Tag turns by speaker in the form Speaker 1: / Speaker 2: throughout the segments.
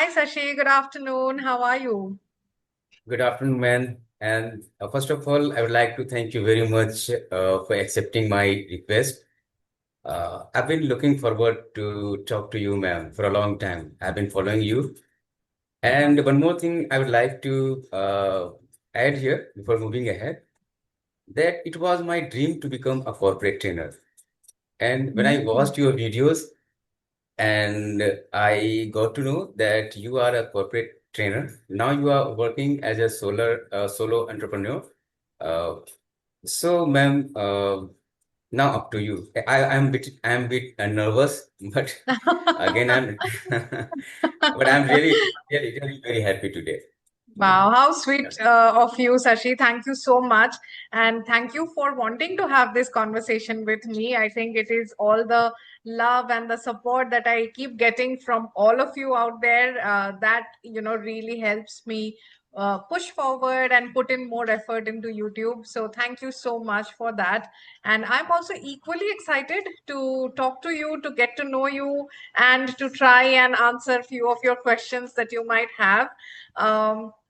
Speaker 1: Hi, Sashi. Good afternoon. How are you?
Speaker 2: Good afternoon, man. And first of all, I would like to thank you very much for accepting my request. I've been looking forward to talk to you, ma'am, for a long time. I've been following you. And one more thing I would like to add here before moving ahead, that it was my dream to become a corporate trainer. And when I
Speaker 1: Mm.
Speaker 2: watched your videos, and I got to know that you are a corporate trainer. Now you are working as a solo entrepreneur. Uh, so, ma'am, now up to you. I'm a bit nervous, but again, but I'm really very happy today.
Speaker 1: Wow, how
Speaker 2: Yeah.
Speaker 1: sweet of you, Sashi. Thank you so much. And thank you for wanting to have this conversation with me. I think it is all the love and the support that I keep getting from all of you out there that really helps me push forward and put in more effort into YouTube. So thank you so much for that. And I'm also equally excited to talk to you, to get to know you, and to try and answer a few of your questions that you might have.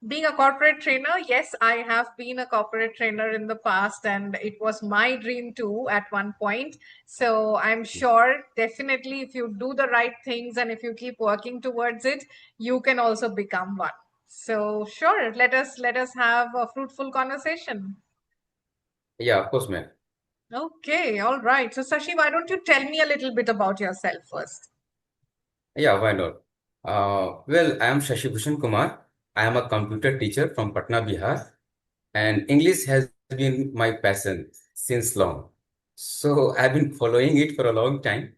Speaker 1: Being a corporate trainer, yes, I have been a corporate trainer in the past, and it was my dream too at one point. So I'm sure, definitely, if you do the right things and if you keep working towards it, you can also become one. So sure, let us have a fruitful conversation.
Speaker 2: Yeah, of course, ma'am.
Speaker 1: Okay, all right. So Sashi, why don't you tell me a little bit about yourself first?
Speaker 2: Yeah, why not? Well, I am Shashi Bhushan Kumar. I am a computer teacher from Patna, Bihar. And English has been my passion since long. So I've been following it for a long time.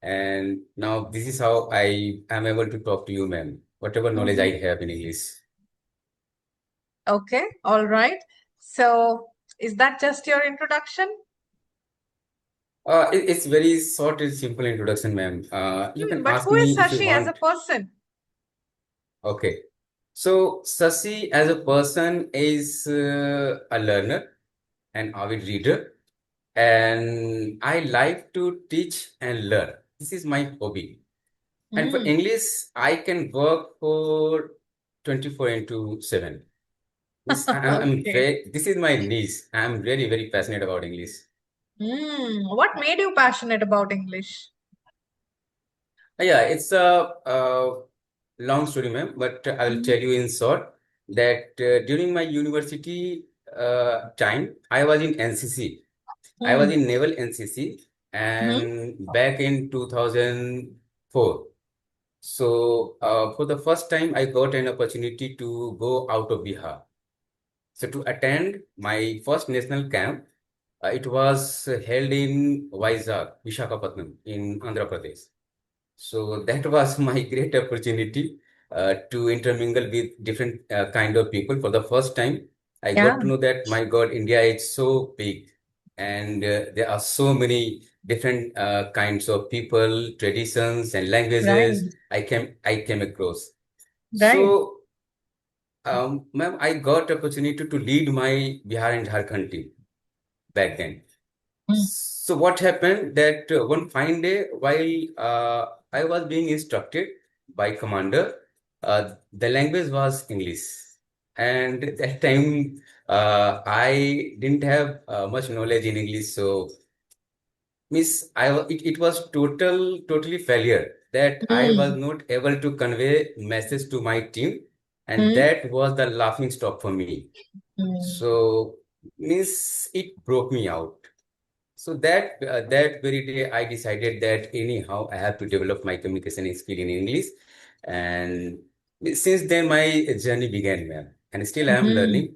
Speaker 2: And now this is how I am able to talk to you, ma'am. Whatever knowledge
Speaker 1: Mhm.
Speaker 2: I have in English.
Speaker 1: Okay, all right. So is that just your introduction?
Speaker 2: It's very short and simple introduction, ma'am. You can
Speaker 1: But
Speaker 2: ask
Speaker 1: who is
Speaker 2: me if you
Speaker 1: Sashi as a
Speaker 2: want.
Speaker 1: person?
Speaker 2: Okay. So Sasi as a person is a learner, an avid reader, and I like to teach and learn. This is my hobby. And for
Speaker 1: Hmm.
Speaker 2: English, I can work for 24 into 7.
Speaker 1: Okay.
Speaker 2: This is my niche. I'm very, very passionate about English.
Speaker 1: What made you passionate about English?
Speaker 2: Yeah, it's a long story, ma'am, but I will tell
Speaker 1: Hmm.
Speaker 2: you in short that during my university time, I was in NCC. I was
Speaker 1: Hmm.
Speaker 2: in Naval NCC
Speaker 1: Hmm.
Speaker 2: and back in 2004. So, for the first time, I got an opportunity to go out of Bihar. So, to attend my first national camp, it was held in Vizag, Visakhapatnam, in Andhra Pradesh. So, that was my great opportunity to intermingle with different kind of people. For the first time, I
Speaker 1: Yeah,
Speaker 2: got to know that, my God, India is so big and there are so many different kinds of people, traditions, and
Speaker 1: right,
Speaker 2: languages I came across.
Speaker 1: right.
Speaker 2: So, ma'am, I got opportunity to lead my Bihar and Jharkhand team back then.
Speaker 1: Hmm.
Speaker 2: So what happened that one fine day while I was being instructed by commander, the language was English, and at that time I didn't have much knowledge in English, so it was totally failure that I was
Speaker 1: Hmm.
Speaker 2: not able to convey message to my team, and
Speaker 1: Hmm.
Speaker 2: that was the laughing stock for me.
Speaker 1: Hmm.
Speaker 2: So means it broke me out. So that very day, I decided that anyhow I have to develop my communication skill in English, and since then my journey began, man. And still I am
Speaker 1: Hmm.
Speaker 2: learning.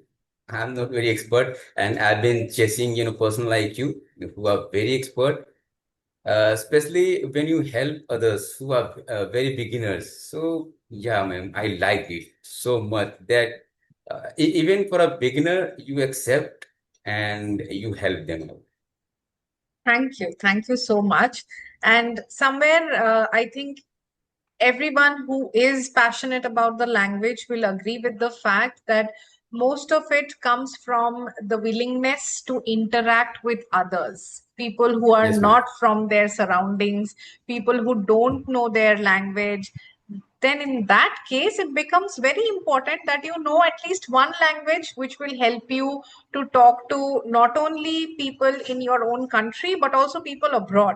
Speaker 2: I'm not very expert, and I've been chasing person like you who are very expert, especially when you help others who are very beginners. So yeah, man, I like it so much that even for a beginner, you accept and you help them out.
Speaker 1: Thank you. Thank you so much. And somewhere, I think everyone who is passionate about the language will agree with the fact that most of it comes from the willingness to interact with others, people who are
Speaker 2: Yes, ma'am.
Speaker 1: not from their surroundings, people who don't know their language. then in that case, it becomes very important that you know at least one language which will help you to talk to not only people in your own country, but also people abroad.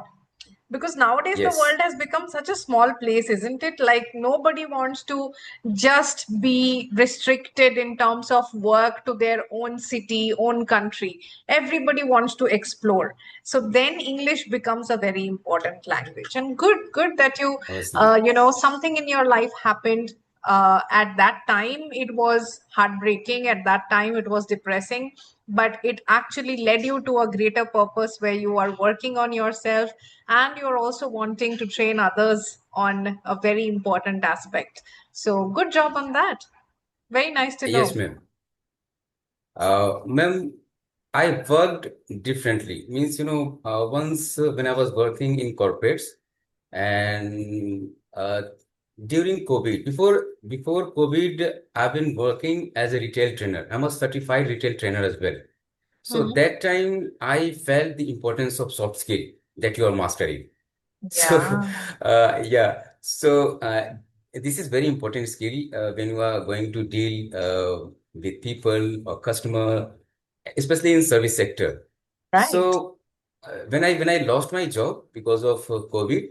Speaker 1: Because nowadays the
Speaker 2: Yes.
Speaker 1: world has become such a small place, isn't it? Like nobody wants to just be restricted in terms of work to their own city, own country. Everybody wants to explore. So then English becomes a very important language. And good that you,
Speaker 2: Obviously.
Speaker 1: something in your life happened. At that time, it was heartbreaking. At that time, it was depressing, but it actually led you to a greater purpose where you are working on yourself and you're also wanting to train others on a very important aspect. So, good job on that. Very nice to
Speaker 2: Yes,
Speaker 1: know.
Speaker 2: ma'am. Ma'am, I worked differently. Means, once when I was working in corporates and during COVID, before COVID, I've been working as a retail trainer. I'm a certified retail trainer as well. So
Speaker 1: Mhm.
Speaker 2: that time I felt the importance of soft skill that you are mastering. So,
Speaker 1: Yeah,
Speaker 2: yeah. So, this is very important skill when you are going to deal with people or customer, especially in service sector.
Speaker 1: right.
Speaker 2: So, when I lost my job because of COVID,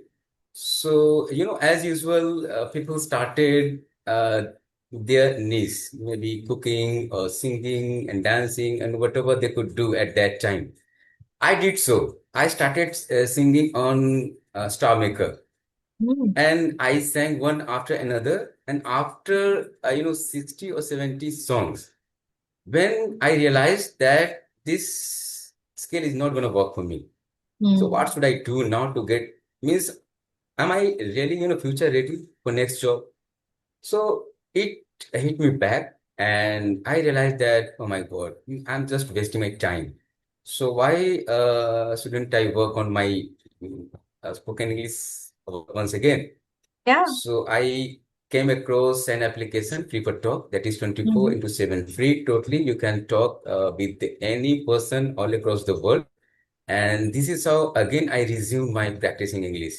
Speaker 2: so as usual, people started their niche, maybe cooking or singing and dancing and whatever they could do at that time. I did so. I started singing on Star Maker,
Speaker 1: Mm,
Speaker 2: and I sang one after another. And after 60 or 70 songs, when I realized that this skill is not going to work for me, so what
Speaker 1: mm,
Speaker 2: should I do now to get means? Am I really future ready for next job? So it hit me back, and I realized that, oh my God, I'm just wasting my time. So why shouldn't I work on my spoken English once again?
Speaker 1: yeah.
Speaker 2: So I came across an application, Free for Talk, that is 24
Speaker 1: Mhm.
Speaker 2: into 7 free totally. You can talk with any person all across the world. And this is how, again, I resumed my practicing English.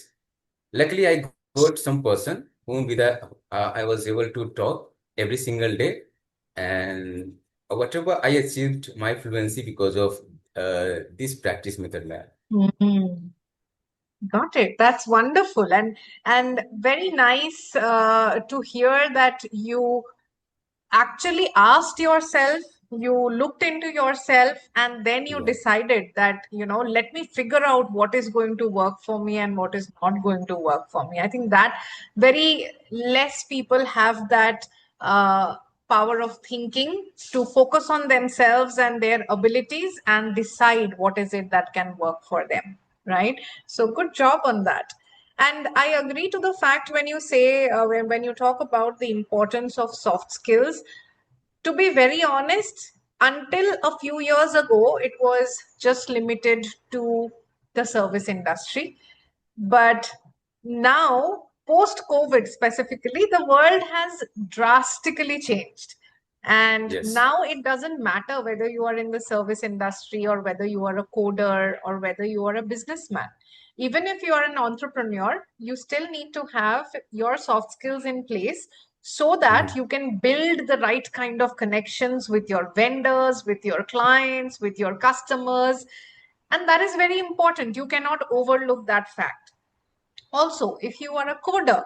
Speaker 2: Luckily, I got some person whom with I was able to talk every single day, and whatever I achieved my fluency because of this practice method, man.
Speaker 1: Mhm. Got it. That's wonderful, and very nice to hear that you actually asked yourself, you looked into yourself, and then you
Speaker 2: Yeah,
Speaker 1: decided that, let me figure out what is going to work for me and what is not going to work for me. I think that very less people have that uh, power of thinking to focus on themselves and their abilities and decide what is it that can work for them, right? So, good job on that. And I agree to the fact when you say, when you talk about the importance of soft skills. To be very honest, until a few years ago, it was just limited to the service industry. But now, post COVID specifically, the world has drastically changed. And
Speaker 2: yes.
Speaker 1: now it doesn't matter whether you are in the service industry or whether you are a coder or whether you are a businessman. Even if you are an entrepreneur, you still need to have your soft skills in place so that
Speaker 2: Mhm.
Speaker 1: you can build the right kind of connections with your vendors, with your clients, with your customers. And that is very important. You cannot overlook that fact. Also, if you are a coder,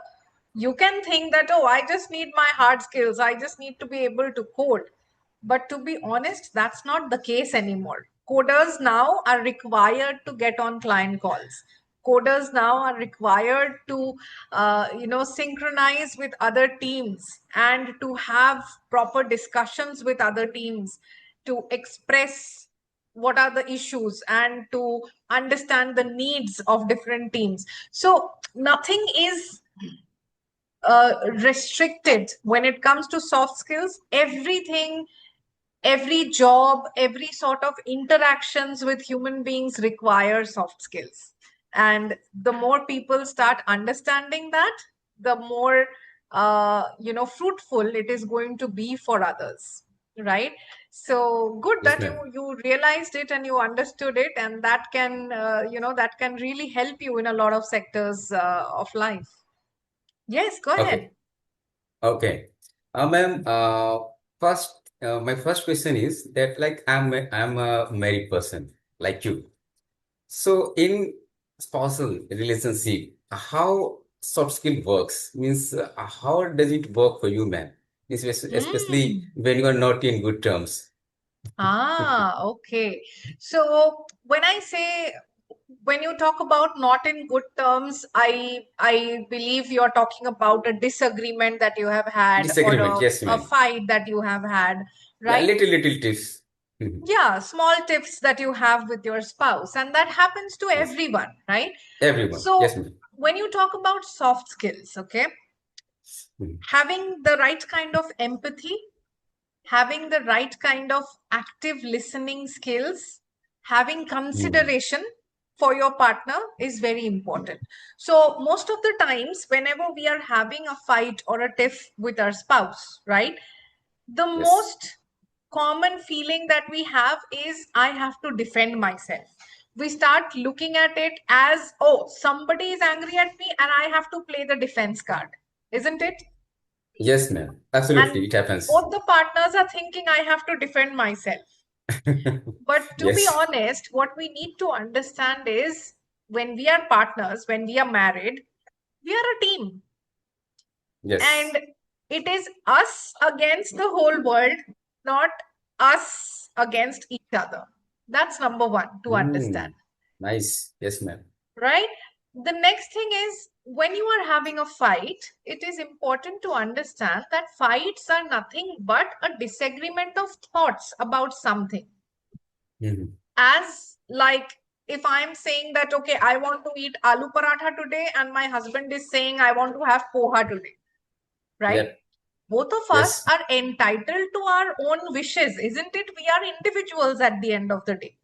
Speaker 1: you can think that, oh, I just need my hard skills, I just need to be able to code. But to be honest, that's not the case anymore. Coders now are required to get on client calls. Coders now are required to, synchronize with other teams and to have proper discussions with other teams, to express what are the issues and to understand the needs of different teams. So nothing is restricted when it comes to soft skills. Everything, every job, every sort of interactions with human beings require soft skills. And the more people start understanding that, the more fruitful it is going to be for others, right? So good
Speaker 2: Yes,
Speaker 1: that you
Speaker 2: ma'am.
Speaker 1: you realized it and you understood it, and that can that can really help you in a lot of sectors of life. Yes, go ahead.
Speaker 2: Okay. Okay. Ma'am, first, my first question is that like I'm a married person like you. So in spousal relationship, how soft skill works means how does it work for you, ma'am? Especially
Speaker 1: Mm.
Speaker 2: when you are not in good terms.
Speaker 1: Ah, okay. So when I say, when you talk about not in good terms, I believe you're talking about a disagreement that you have had, or
Speaker 2: Disagreement, yes,
Speaker 1: a
Speaker 2: ma'am.
Speaker 1: fight that you have had,
Speaker 2: Yeah,
Speaker 1: right?
Speaker 2: little tips. Mhm.
Speaker 1: Yeah, small tips that you have with your spouse, and that happens to
Speaker 2: Yes,
Speaker 1: everyone, right?
Speaker 2: everyone. Yes,
Speaker 1: So
Speaker 2: ma'am.
Speaker 1: when you talk about soft skills, okay,
Speaker 2: Mhm.
Speaker 1: having the right kind of empathy, having the right kind of active listening skills, having
Speaker 2: Mm.
Speaker 1: consideration for your partner is very important. So, most of the times, whenever we are having a fight or a tiff with our spouse, right, the
Speaker 2: Yes.
Speaker 1: most common feeling that we have is I have to defend myself. We start looking at it as, oh, somebody is angry at me and I have to play the defense card, isn't it?
Speaker 2: Yes, ma'am.
Speaker 1: And
Speaker 2: Absolutely, it happens.
Speaker 1: both the partners are thinking I have to defend myself. But to be
Speaker 2: Yes.
Speaker 1: honest, what we need to understand is, when we are partners, when we are married, we are a team.
Speaker 2: Yes.
Speaker 1: And it is us against the whole world, not us against each other. That's number one to understand,
Speaker 2: Mm. Nice. Yes, ma'am.
Speaker 1: right? The next thing is, when you are having a fight, it is important to understand that fights are nothing but a disagreement of thoughts about something.
Speaker 2: Mhm.
Speaker 1: As like, if I'm saying that, okay, I want to eat aloo paratha today, and my husband is saying I want to have poha today, right?
Speaker 2: Yep.
Speaker 1: Both of us
Speaker 2: Yes.
Speaker 1: are entitled to our own wishes, isn't it? We are individuals at the end of the day.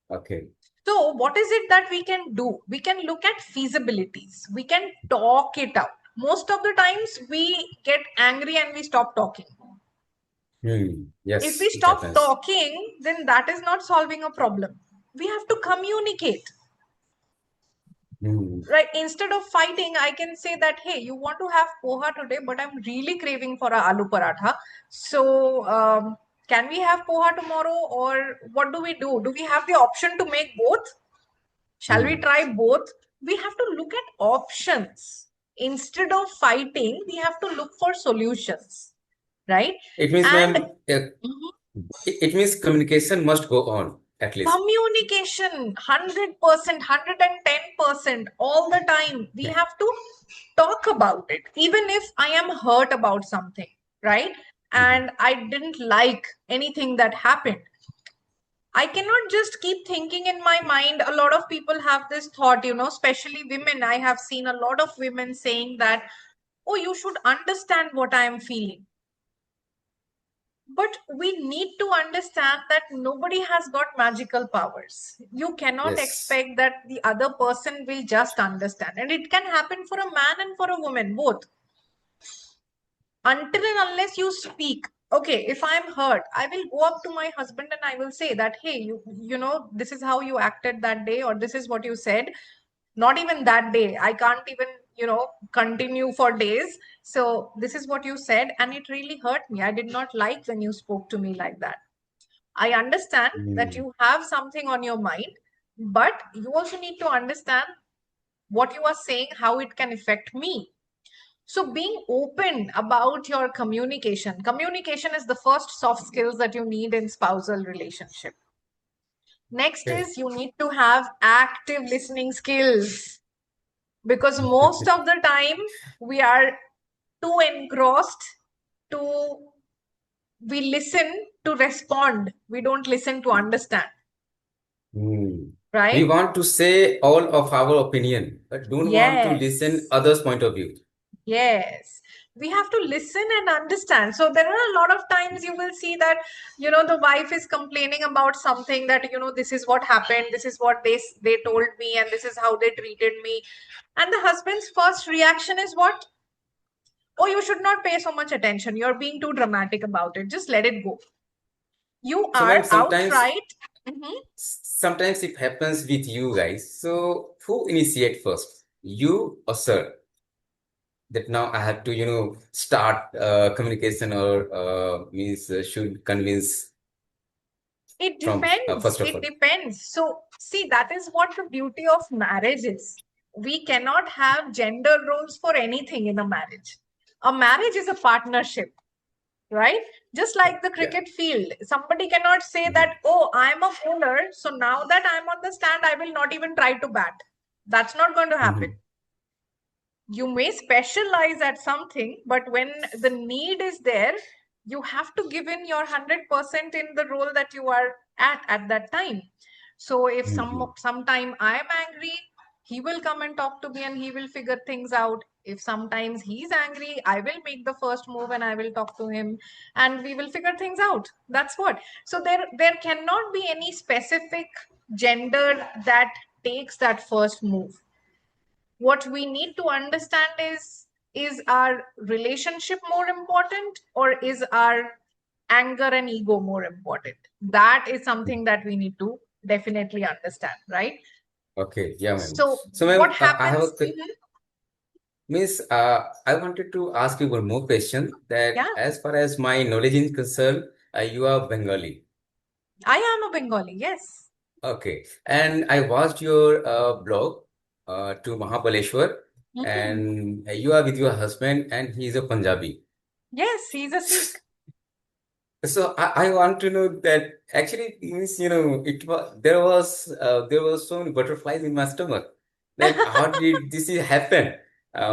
Speaker 2: Okay.
Speaker 1: So, what is it that we can do? We can look at feasibilities. We can talk it out. Most of the times, we get angry and we stop talking. If we
Speaker 2: Yes, it
Speaker 1: stop
Speaker 2: happens.
Speaker 1: talking, then that is not solving a problem. We have to communicate,
Speaker 2: Hmm.
Speaker 1: right? Instead of fighting, I can say that, hey, you want to have poha today, but I'm really craving for a aloo paratha. So, can we have poha tomorrow, or what do we do? Do we have the option to make both? Shall we
Speaker 2: Hmm.
Speaker 1: try both? We have to look at options. Instead of fighting, we have to look for solutions, right?
Speaker 2: It means,
Speaker 1: And
Speaker 2: ma'am, it means communication must go on at least.
Speaker 1: communication, 100%, 110%, all the time we
Speaker 2: Yeah.
Speaker 1: have to talk about it, even if I am hurt about something, right?
Speaker 2: Mhm.
Speaker 1: And I didn't like anything that happened. I cannot just keep thinking in my mind. A lot of people have this thought, especially women. I have seen a lot of women saying that, oh, you should understand what I am feeling. But we need to understand that nobody has got magical powers. You cannot
Speaker 2: Yes.
Speaker 1: expect that the other person will just understand. And it can happen for a man and for a woman, both. Until and unless you speak. Okay, if I'm hurt, I will go up to my husband and I will say that, hey, this is how you acted that day, or this is what you said. Not even that day. I can't even, continue for days. So this is what you said, and it really hurt me. I did not like when you spoke to me like that. I understand that
Speaker 2: Hmm.
Speaker 1: you have something on your mind, but you also need to understand what you are saying, how it can affect me. So, being open about your communication. Communication is the first soft skills that you need in spousal relationship. Next
Speaker 2: Okay.
Speaker 1: is, you need to have active listening skills, because most of the time we are too engrossed to we listen to respond. We don't listen to understand,
Speaker 2: Hmm. We
Speaker 1: right?
Speaker 2: want to say all of our opinion, but don't want to listen
Speaker 1: Yes.
Speaker 2: others' point of view.
Speaker 1: Yes, we have to listen and understand. So there are a lot of times you will see that, the wife is complaining about something, that, this is what happened, this is what they told me, and this is how they treated me. And the husband's first reaction is what? Oh, you should not pay so much attention. You're being too dramatic about it. Just let it go. You
Speaker 2: So, ma'am,
Speaker 1: are outright. Mhm.
Speaker 2: sometimes it happens with you guys. So, who initiate first? You or sir? that now I have to, start communication or means should convince
Speaker 1: It
Speaker 2: from
Speaker 1: depends.
Speaker 2: first of
Speaker 1: It
Speaker 2: all.
Speaker 1: depends. So, see, that is what the beauty of marriage is. We cannot have gender roles for anything in a marriage. A marriage is a partnership, right? Just like the
Speaker 2: Yeah.
Speaker 1: cricket field. Somebody cannot say
Speaker 2: Hmm.
Speaker 1: that, oh, I'm a bowler, so now that I'm on the stand, I will not even try to bat. That's not going to happen.
Speaker 2: Hmm.
Speaker 1: You may specialize at something, but when the need is there, you have to give in your 100% in the role that you are at that time. So if
Speaker 2: Hmm.
Speaker 1: sometime I am angry, he will come and talk to me and he will figure things out. If sometimes he's angry, I will make the first move and I will talk to him and we will figure things out. That's what. So there cannot be any specific gender that takes that first move. What we need to understand is our relationship more important, or is our anger and ego more important? That is something that we need to definitely understand, right?
Speaker 2: Okay, yeah, ma'am.
Speaker 1: So
Speaker 2: So,
Speaker 1: what
Speaker 2: ma'am, I have
Speaker 1: happens?
Speaker 2: a Miss, I wanted to ask you one more question that
Speaker 1: Yeah,
Speaker 2: as far as my knowledge is concerned, you are Bengali.
Speaker 1: I am a Bengali, yes.
Speaker 2: Okay. And I watched your blog to Mahabaleshwar,
Speaker 1: Mhm.
Speaker 2: and you are with your husband, and he is a Punjabi.
Speaker 1: Yes, he's a Sikh.
Speaker 2: So I want to know that actually means, there was so many butterflies in my stomach. That how did this happen?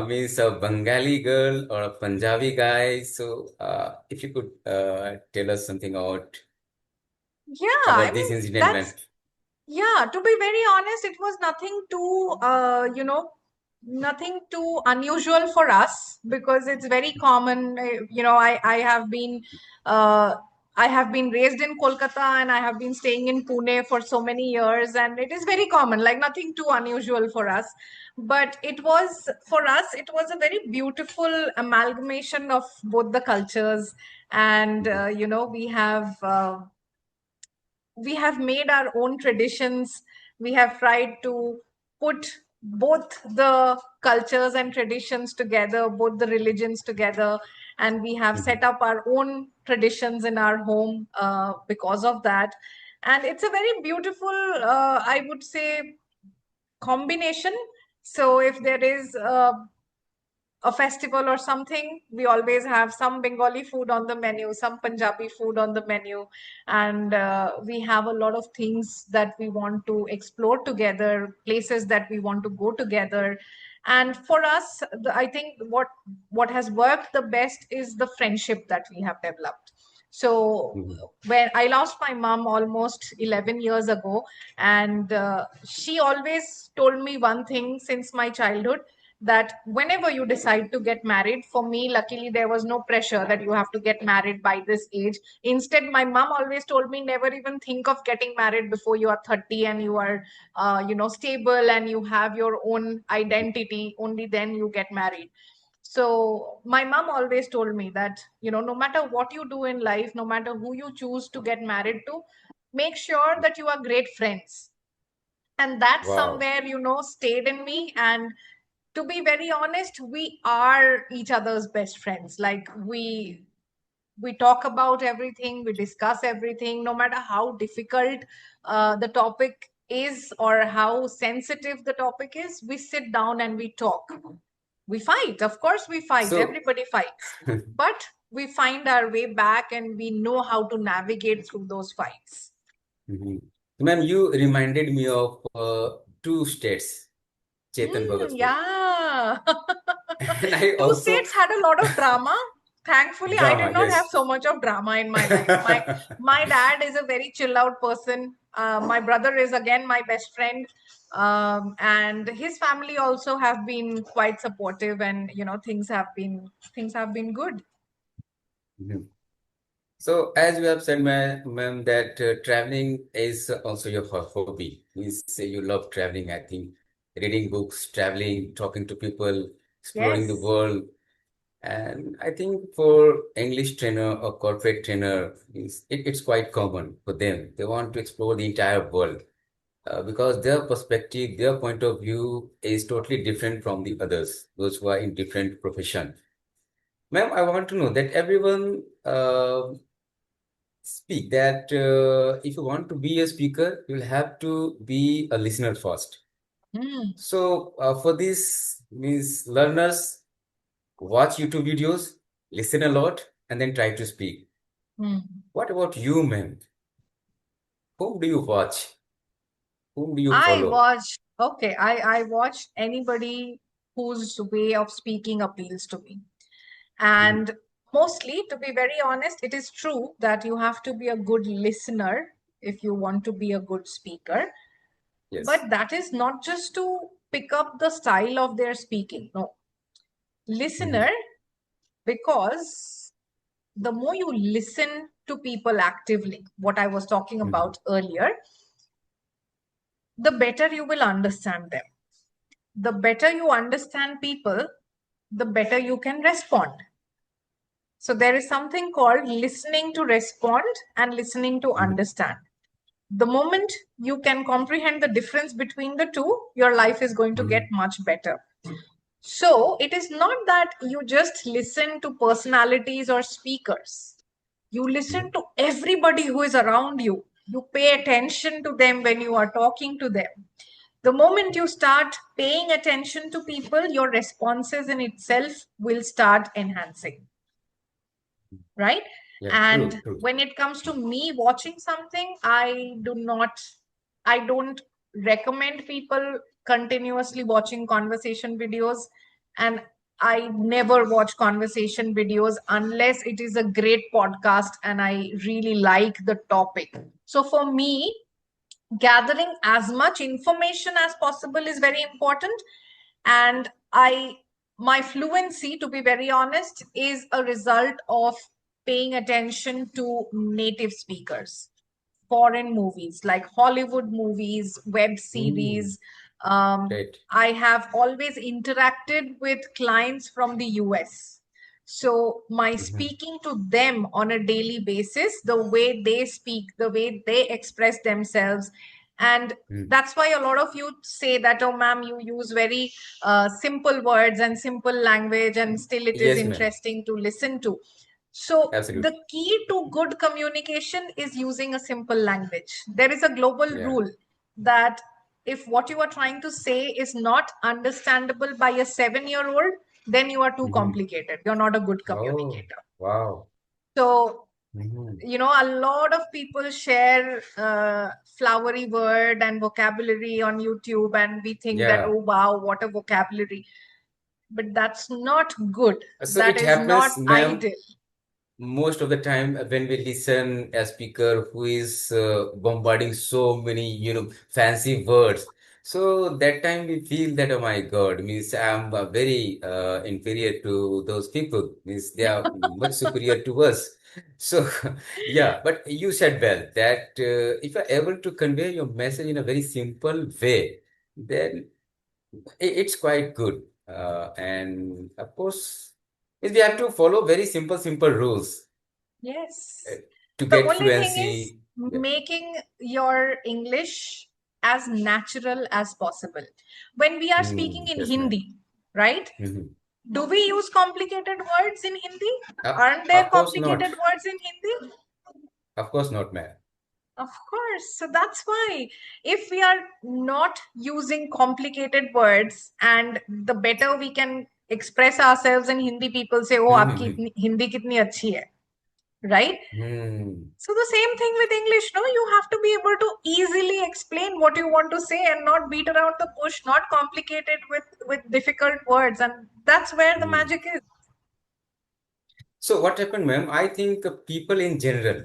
Speaker 2: Means a Bengali girl or a Punjabi guy. So if you could tell us something
Speaker 1: Yeah, I
Speaker 2: about
Speaker 1: mean,
Speaker 2: this incident, man.
Speaker 1: that's, yeah, to be very honest, it was nothing too, nothing too unusual for us because it's very common. Uh, I have been raised in Kolkata and I have been staying in Pune for so many years, and it is very common, like nothing too unusual for us. But it was, for us, it was a very beautiful amalgamation of both the cultures. And,
Speaker 2: Mhm.
Speaker 1: we have made our own traditions. We have tried to put both the cultures and traditions together, both the religions together, and we have
Speaker 2: Mhm.
Speaker 1: set up our own traditions in our home because of that. And it's a very beautiful, I would say, combination. So if there is a festival or something, we always have some Bengali food on the menu, some Punjabi food on the menu, and we have a lot of things that we want to explore together, places that we want to go together. And for us, I think what has worked the best is the friendship that we have developed. So
Speaker 2: Mhm.
Speaker 1: when I lost my mom almost 11 years ago, and she always told me one thing since my childhood, that whenever you decide to get married, for me, luckily, there was no pressure that you have to get married by this age. Instead, my mom always told me, never even think of getting married before you are 30 and you are, stable and you have your own identity. Only then you get married. So my mom always told me that, no matter what you do in life, no matter who you choose to get married to, make sure that you are great friends. And that
Speaker 2: Wow.
Speaker 1: somewhere, stayed in me. And to be very honest, we are each other's best friends. Like, we talk about everything, we discuss everything, no matter how difficult the topic is or how sensitive the topic is. We sit down and we talk. We fight, of course we fight,
Speaker 2: So,
Speaker 1: everybody fights, but we find our way back and we know how to navigate through those fights.
Speaker 2: mhm. Ma'am, you reminded me of two states, Chetan Bhagatpur.
Speaker 1: Yeah.
Speaker 2: And I
Speaker 1: Two
Speaker 2: also
Speaker 1: states had a lot of drama. Thankfully, I did
Speaker 2: drama,
Speaker 1: not have
Speaker 2: yes.
Speaker 1: so much of drama in my life. My dad is a very chill out person. My brother is again my best friend. And his family also have been quite supportive, and things have been good.
Speaker 2: Mhm. So, as you have said, ma'am, that traveling is also your hobby. Means you love traveling, I think, reading books, traveling, talking to people, exploring the
Speaker 1: Yes.
Speaker 2: world. And I think for English trainer or corporate trainer, it's quite common for them. They want to explore the entire world. because their perspective, their point of view is totally different from the others, those who are in different profession. Ma'am, I want to know that everyone speak that if you want to be a speaker, you'll have to be a listener first.
Speaker 1: Hmm.
Speaker 2: So for this means learners watch YouTube videos, listen a lot, and then try to speak.
Speaker 1: Hmm.
Speaker 2: What about you, ma'am? Whom do you watch? Whom do you
Speaker 1: I
Speaker 2: follow?
Speaker 1: watch, okay, I watch anybody whose way of speaking appeals to me.
Speaker 2: Mhm.
Speaker 1: And mostly, to be very honest, it is true that you have to be a good listener if you want to be a good speaker.
Speaker 2: Yes.
Speaker 1: But that is not just to pick up the style of their speaking. No, listener,
Speaker 2: Mhm.
Speaker 1: because the more you listen to people actively, what I was talking
Speaker 2: Mhm.
Speaker 1: about earlier, the better you will understand them. The better you understand people, the better you can respond. So there is something called listening to respond and listening to
Speaker 2: Mhm.
Speaker 1: understand. The moment you can comprehend the difference between the two, your life is going to get
Speaker 2: Mhm.
Speaker 1: much better. So it is not that you just listen to personalities or speakers. You listen
Speaker 2: Mhm.
Speaker 1: to everybody who is around you. You pay attention to them when you are talking to them. The moment you start paying attention to people, your responses in itself will start enhancing, right?
Speaker 2: Yeah, true,
Speaker 1: And
Speaker 2: true.
Speaker 1: when it comes to me watching something, I don't recommend people continuously watching conversation videos. And I never watch conversation videos unless it is a great podcast and I really like the topic. So for me, gathering as much information as possible is very important. And my fluency, to be very honest, is a result of paying attention to native speakers, foreign movies like Hollywood movies, web
Speaker 2: Mm.
Speaker 1: series.
Speaker 2: Right.
Speaker 1: I have always interacted with clients from the US. So my
Speaker 2: Mhm.
Speaker 1: speaking to them on a daily basis, the way they speak, the way they express themselves, and
Speaker 2: Mm.
Speaker 1: that's why a lot of you say that, oh, ma'am, you use very simple words and simple language, and still it is
Speaker 2: Yes, ma'am.
Speaker 1: interesting to listen to. So, the
Speaker 2: Absolutely.
Speaker 1: key to good communication is using a simple language. There is a global
Speaker 2: Yeah.
Speaker 1: rule that if what you are trying to say is not understandable by a 7-year-old, then you are too
Speaker 2: Mhm.
Speaker 1: complicated. You're not a good
Speaker 2: Oh,
Speaker 1: communicator.
Speaker 2: wow.
Speaker 1: So,
Speaker 2: Mhm.
Speaker 1: a lot of people share flowery word and vocabulary on YouTube, and we think that,
Speaker 2: Yeah.
Speaker 1: oh, wow, what a vocabulary. But that's not good.
Speaker 2: So
Speaker 1: That
Speaker 2: it
Speaker 1: is not
Speaker 2: happens, ma'am,
Speaker 1: ideal.
Speaker 2: most of the time when we listen a speaker who is bombarding so many, fancy words. So that time we feel that, oh my God, means I'm very inferior to those people. Means they are much superior to us. So yeah, but you said well that if you're able to convey your message in a very simple way, then it's quite good. And of course, we have to follow very simple rules uh,
Speaker 1: Yes.
Speaker 2: to
Speaker 1: The
Speaker 2: get
Speaker 1: only thing is
Speaker 2: fluency. Yeah.
Speaker 1: making your English as natural as possible. When we are speaking in
Speaker 2: Yes, ma'am.
Speaker 1: Hindi, right?
Speaker 2: Mhm.
Speaker 1: Do we use complicated words in Hindi?
Speaker 2: Uh,
Speaker 1: Aren't there
Speaker 2: of course not.
Speaker 1: complicated words in Hindi?
Speaker 2: Of course not, ma'am.
Speaker 1: Of course. So that's why if we are not using complicated words, and the better we can express ourselves in Hindi, people say, "Oh, आपकी Hindi कितनी अच्छी है," right?
Speaker 2: Hmm.
Speaker 1: So the same thing with English, no? You have to be able to easily explain what you want to say and not beat around the bush, not complicate it with difficult words, and that's where the
Speaker 2: Hmm.
Speaker 1: magic is.
Speaker 2: So what happened, ma'am? I think people in general,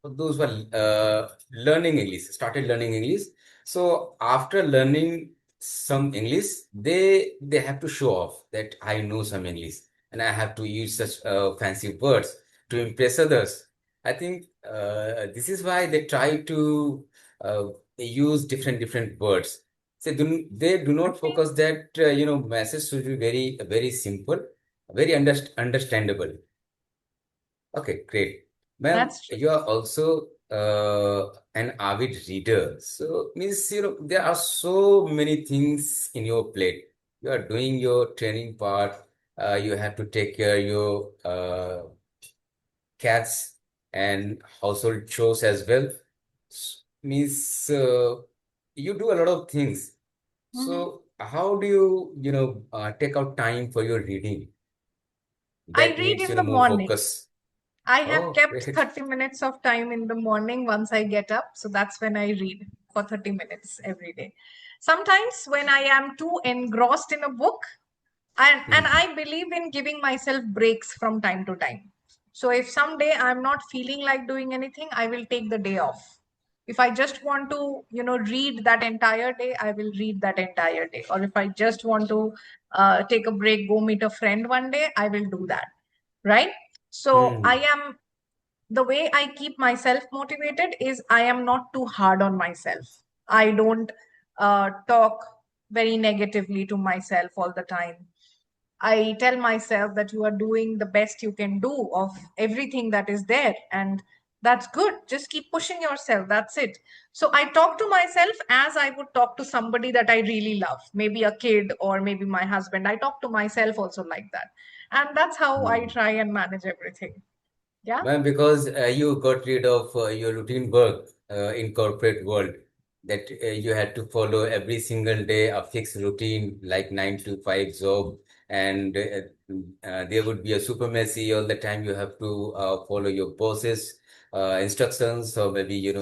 Speaker 2: those who are learning English, started learning English. So after learning some English, they have to show off that I know some English and I have to use such fancy words to impress others. I think this is why they try to use different words. So they do not
Speaker 1: Okay.
Speaker 2: focus that message should be very simple, very understandable. Okay, great. Ma'am,
Speaker 1: That's true.
Speaker 2: you are also an avid reader. So means there are so many things in your plate. You are doing your training part. You have to take care of your cats and household chores as well. Means you do a lot of things.
Speaker 1: Mhm.
Speaker 2: So how do you take out time for your reading
Speaker 1: I
Speaker 2: that
Speaker 1: read
Speaker 2: needs
Speaker 1: in the
Speaker 2: more
Speaker 1: morning.
Speaker 2: focus?
Speaker 1: I have
Speaker 2: Oh,
Speaker 1: kept
Speaker 2: great.
Speaker 1: 30 minutes of time in the morning once I get up. So that's when I read for 30 minutes every day. Sometimes when I am too engrossed in a book, and
Speaker 2: Mhm.
Speaker 1: I believe in giving myself breaks from time to time. So if someday I'm not feeling like doing anything, I will take the day off. If I just want to, read that entire day, I will read that entire day. Or if I just want to take a break, go meet a friend one day, I will do that. Right? So
Speaker 2: Hmm.
Speaker 1: the way I keep myself motivated is I am not too hard on myself. I don't talk very negatively to myself all the time. I tell myself that you are doing the best you can do of everything that is there. And that's good. Just keep pushing yourself. That's it. So I talk to myself as I would talk to somebody that I really love, maybe a kid or maybe my husband. I talk to myself also like that. And that's how I
Speaker 2: Hmm.
Speaker 1: try and manage everything. Yeah.
Speaker 2: Ma'am, because you got rid of your routine work in corporate world, that you had to follow every single day a fixed routine like 9 to 5 job, and there would be a super messy all the time. You have to follow your boss's instructions, or maybe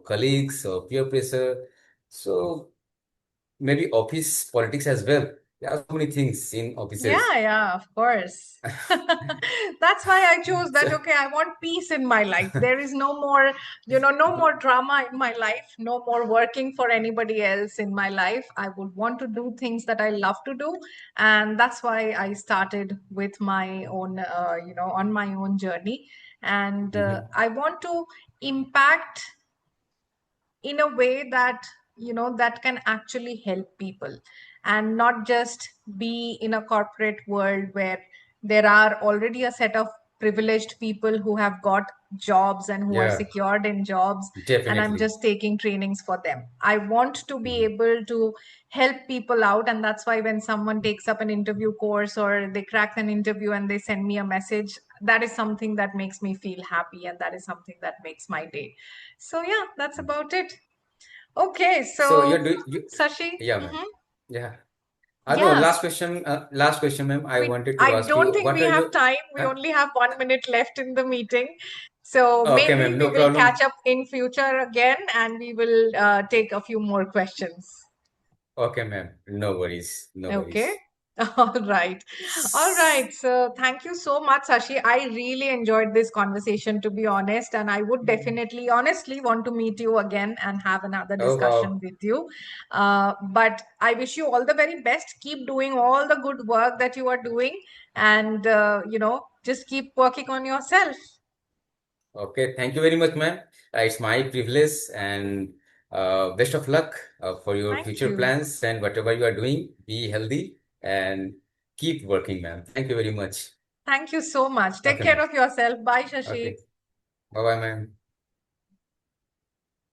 Speaker 2: colleagues or peer pressure. So maybe office politics as well. There are so many things in offices.
Speaker 1: Yeah, yeah, of course. That's why I chose that.
Speaker 2: So,
Speaker 1: Okay, I want peace in my life. There is no more, no more drama in my life, no more working for anybody else in my life. I would want to do things that I love to do. And that's why I started with my own, on my own journey. And
Speaker 2: mhm.
Speaker 1: I want to impact in a way that that can actually help people and not just be in a corporate world where there are already a set of privileged people who have got jobs and who are
Speaker 2: Yeah,
Speaker 1: secured in jobs, and I'm
Speaker 2: definitely.
Speaker 1: just taking trainings for them. I want to be
Speaker 2: Mhm.
Speaker 1: able to help people out, and that's why when someone takes up an interview course or they crack an interview and they send me a message, that is something that makes me feel happy, and that is something that makes my day. So yeah, that's about it. Okay,
Speaker 2: So
Speaker 1: so Sashi,
Speaker 2: yeah, ma'am.
Speaker 1: mhm.
Speaker 2: Yeah. No,
Speaker 1: Yes,
Speaker 2: last question, ma'am. I wanted to
Speaker 1: I
Speaker 2: ask you,
Speaker 1: don't think
Speaker 2: what
Speaker 1: we
Speaker 2: are
Speaker 1: have
Speaker 2: your,
Speaker 1: time. We
Speaker 2: uh,
Speaker 1: only have 1 minute left in the meeting. So
Speaker 2: okay,
Speaker 1: maybe
Speaker 2: ma'am,
Speaker 1: we
Speaker 2: no
Speaker 1: will
Speaker 2: problem.
Speaker 1: catch up in future again and we will take a few more questions.
Speaker 2: Okay, ma'am, no worries, no
Speaker 1: Okay.
Speaker 2: worries.
Speaker 1: All right. All
Speaker 2: S-
Speaker 1: right. So thank you so much, Sashi. I really enjoyed this conversation, to be honest. And I would definitely, honestly, want to meet you again and have another
Speaker 2: Oh,
Speaker 1: discussion
Speaker 2: wow.
Speaker 1: with you. But I wish you all the very best. Keep doing all the good work that you are doing. And, just keep working on yourself.
Speaker 2: Okay, thank you very much, ma'am. It's my privilege, and best of luck for your
Speaker 1: Thank
Speaker 2: future
Speaker 1: you.
Speaker 2: plans and whatever you are doing. Be healthy and keep working, ma'am. Thank you very much.
Speaker 1: Thank you so much. Take
Speaker 2: Okay,
Speaker 1: care
Speaker 2: ma'am.
Speaker 1: of yourself. Bye,
Speaker 2: Okay.
Speaker 1: Shashi.
Speaker 2: Bye-bye, ma'am.